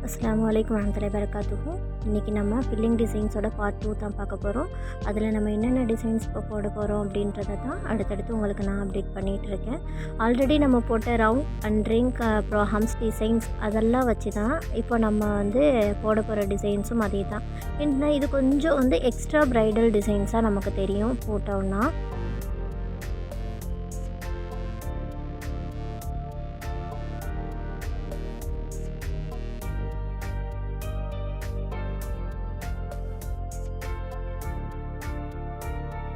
அஸ்ஸலாமு அலைக்கும் வரஹ்மத்துல்லாஹி வபரகாத்துஹு. இன்றைக்கி நம்ம ஃபில்லிங் டிசைன்ஸோட பார்ட் 2 தான் பார்க்க போகிறோம். அதில் நம்ம என்னென்ன டிசைன்ஸ் இப்போ போட போகிறோம் அப்படின்றத தான் அடுத்தடுத்து உங்களுக்கு நான் அப்டேட் பண்ணிகிட்ருக்கேன். ஆல்ரெடி நம்ம போட்ட ரவுண்ட் அண்ட் ரிங்க் அப்புறம் ஹம்ஸ் டிசைன்ஸ் அதெல்லாம் வச்சு தான் இப்போ நம்ம போட போகிற டிசைன்ஸும் அதே தான். ஏன்னா இது கொஞ்சம் எக்ஸ்ட்ரா ப்ரைடல் டிசைன்ஸாக நமக்கு தெரியும் போட்டோம்னா.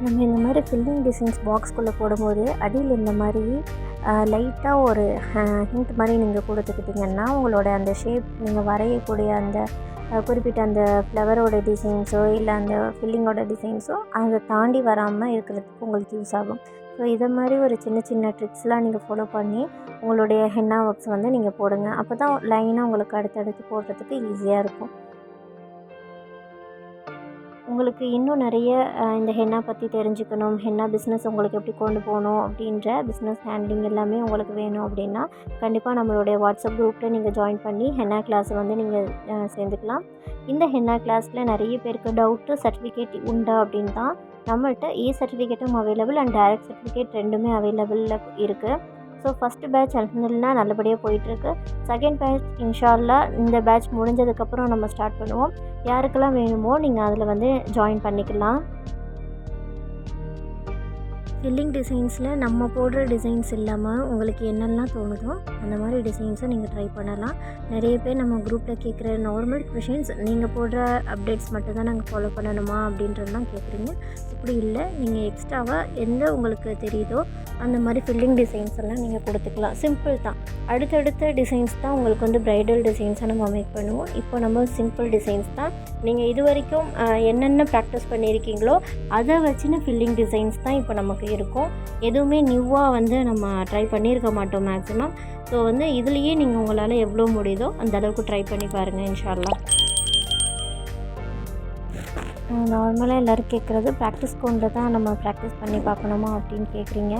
நம்ம இந்த மாதிரி ஃபில்லிங் டிசைன்ஸ் பாக்ஸ்குள்ளே போடும்போது அடியில் இந்த மாதிரி லைட்டாக ஒரு ஹிண்ட் மாதிரி நீங்கள் கொடுத்துக்கிட்டிங்கன்னா உங்களோட அந்த ஷேப் நீங்கள் வரையக்கூடிய அந்த குறிப்பிட்ட அந்த ஃப்ளவரோட டிசைன்ஸோ இல்லை அந்த ஃபில்லிங்கோட டிசைன்ஸோ அதை தாண்டி வராமல் இருக்கிறதுக்கு உங்களுக்கு யூஸ் ஆகும். ஸோ இதை மாதிரி ஒரு சின்ன சின்ன ட்ரிக்ஸ்லாம் நீங்கள் ஃபாலோ பண்ணி உங்களுடைய ஹென்னா ஒர்க்ஸ் நீங்கள் போடுங்க. அப்போ தான் லைனாக உங்களுக்கு அடுத்தடுத்து போடுறதுக்கு ஈஸியாக இருக்கும். உங்களுக்கு இன்னும் நிறைய இந்த ஹென்னா பற்றி தெரிஞ்சுக்கணும், ஹென்னா பிஸ்னஸ் உங்களுக்கு எப்படி கொண்டு போகணும் அப்படின்ற பிஸ்னஸ் ஹேண்ட்லிங் எல்லாமே உங்களுக்கு வேணும் அப்படின்னா கண்டிப்பாக நம்மளுடைய வாட்ஸ்அப் குரூப்பில் நீங்கள் ஜாயின் பண்ணி ஹென்னா கிளாஸை நீங்கள் சேர்ந்துக்கலாம். இந்த ஹென்னா கிளாஸில் நிறைய பேருக்கு டவுட்டு சர்டிஃபிகேட் உண்டா அப்படின்னு தான். நம்மள்கிட்ட சர்டிஃபிகேட்டும் அவைலபிள் அண்ட் டைரக்ட் சர்டிஃபிகேட் ரெண்டுமே அவைலபிளில் இருக்குது. ஸோ ஃபஸ்ட்டு பேட்ச் அல்ஹம்துலில்லாஹ் நல்லபடியாக போயிட்டுருக்கு. செகண்ட் பேட்ச் இன்ஷா அல்லாஹ் இந்த பேட்ச் முடிஞ்சதுக்கப்புறம் நம்ம ஸ்டார்ட் பண்ணுவோம். யாருக்கெல்லாம் வேணுமோ நீங்கள் அதில் ஜாயின் பண்ணிக்கலாம். ஃபில்லிங் டிசைன்ஸில் நம்ம போடுற டிசைன்ஸ் இல்லாமல் உங்களுக்கு என்னெல்லாம் தோணுதோ அந்த மாதிரி டிசைன்ஸை நீங்கள் ட்ரை பண்ணலாம். நிறைய பேர் நம்ம குரூப்பில் கேட்குற நார்மல் கொஷின்ஸ் நீங்கள் போடுற அப்டேட்ஸ் மட்டும் தான் நாங்கள் ஃபாலோ பண்ணணுமா அப்படின்றதெல்லாம் கேட்குறீங்க. அப்படி இல்லை, நீங்கள் எக்ஸ்ட்ராவாக எந்த உங்களுக்கு தெரியுதோ அந்த மாதிரி ஃபில்லிங் டிசைன்ஸ் எல்லாம் நீங்கள் கொடுத்துக்கலாம். சிம்பிள் தான். அடுத்தடுத்த டிசைன்ஸ் தான் உங்களுக்கு ப்ரைடல் டிசைன்ஸாக நம்ம மேக் பண்ணுவோம். இப்போ நம்ம சிம்பிள் டிசைன்ஸ் தான். நீங்கள் இது வரைக்கும் என்னென்ன ப்ராக்டிஸ் அதை வச்சுன்னு ஃபில்லிங் டிசைன்ஸ் தான் இப்போ நமக்கு இருக்கும். எதுவுமே நியூவாக நம்ம ட்ரை பண்ணியிருக்க மாட்டோம் மேக்ஸிமம். ஸோ இதுலேயே நீங்கள் உங்களால் எவ்வளோ முடியுதோ அந்த அளவுக்கு ட்ரை பண்ணி பாருங்கள் இன்ஷா அல்லாஹ். நார்மலாக எல்லோரும் கேட்குறது ப்ராக்டிஸ் கோனில் தான் நம்ம ப்ராக்டிஸ் பண்ணி பார்க்கணுமா அப்படின்னு கேட்குறீங்க.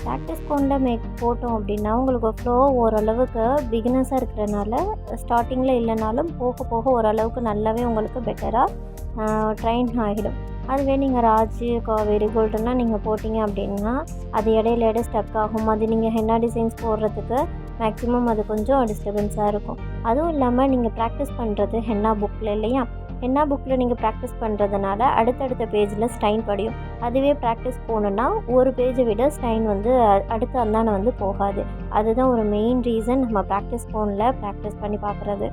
ப்ராக்டிஸ் கோனில் போட்டோம் அப்படின்னா உங்களுக்கு ஃப்ளோ ஓரளவுக்கு பிகினஸாக இருக்கிறனால ஸ்டார்டிங்கில் இல்லைனாலும் போக போக ஓரளவுக்கு நல்லாவே உங்களுக்கு பெட்டராக ட்ரைன் ஆகிடும். அதுவே நீங்கள் ராஜி காவேரி கோல்டெல்லாம் நீங்கள் போட்டிங்க அப்படின்னா அது இடையில ஸ்டக் ஆகும். அது நீங்கள் ஹென்னா டிசைன்ஸ் போடுறதுக்கு மேக்ஸிமம் அது கொஞ்சம் டிஸ்டர்பன்ஸாக இருக்கும். அதுவும் இல்லாமல் நீங்கள் ப்ராக்டிஸ் பண்ணுறது ஹென்னா புக்கில் இல்லையா, ஹென்னா புக்கில் நீங்கள் ப்ராக்டிஸ் பண்ணுறதுனால அடுத்தடுத்த பேஜில் ஸ்டைன் படியும். அதுவே ப்ராக்டிஸ் போகணுன்னா ஒரு பேஜை விட ஸ்டைன் அடுத்த அந்தான போகாது. அதுதான் ஒரு மெயின் ரீசன் நம்ம ப்ராக்டிஸ் ஃபோனில் ப்ராக்டிஸ் பண்ணி பார்க்குறது.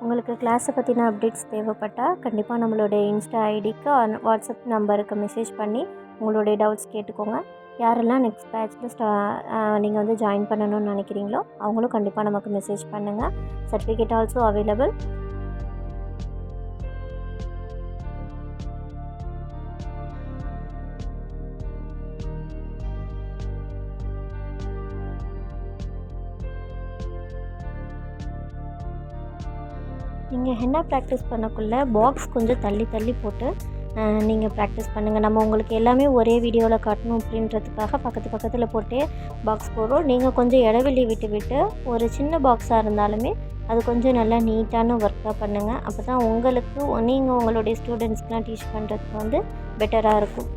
உங்களுக்கு கிளாஸை பற்றின அப்டேட்ஸ் தேவைப்பட்டால் கண்டிப்பாக நம்மளுடைய இன்ஸ்டா ஐடிக்கு வாட்ஸ்அப் நம்பருக்கு மெசேஜ் பண்ணி உங்களுடைய டவுட்ஸ் கேட்டுக்கோங்க. யாரெல்லாம் நெக்ஸ்ட் பேட்சில் நீங்கள் ஜாயின் பண்ணணும்னு நினைக்கிறீங்களோ அவங்களும் கண்டிப்பாக நமக்கு மெசேஜ் பண்ணுங்கள். Certificate also available. நீங்கள் ஹென்னா ப்ராக்டிஸ் பண்ணக்குள்ளே பாக்ஸ் கொஞ்சம் தள்ளி தள்ளி போட்டு நீங்கள் ப்ராக்டிஸ் பண்ணுங்கள். நம்ம உங்களுக்கு எல்லாமே ஒரே வீடியோவில் காட்டணும் அப்படின்றதுக்காக பக்கத்தில் போட்டே பாக்ஸ் போடுறோம். நீங்கள் கொஞ்சம் இடைவெளி விட்டு ஒரு சின்ன பாக்ஸாக இருந்தாலுமே அது கொஞ்சம் நல்லா நீட்டான ஒர்க்காக பண்ணுங்கள். அப்போ தான் உங்களுக்கு நீங்கள் உங்களுடைய ஸ்டூடெண்ட்ஸ்க்கெலாம் டீச் பண்ணுறதுக்கு பெட்டராக இருக்கும்.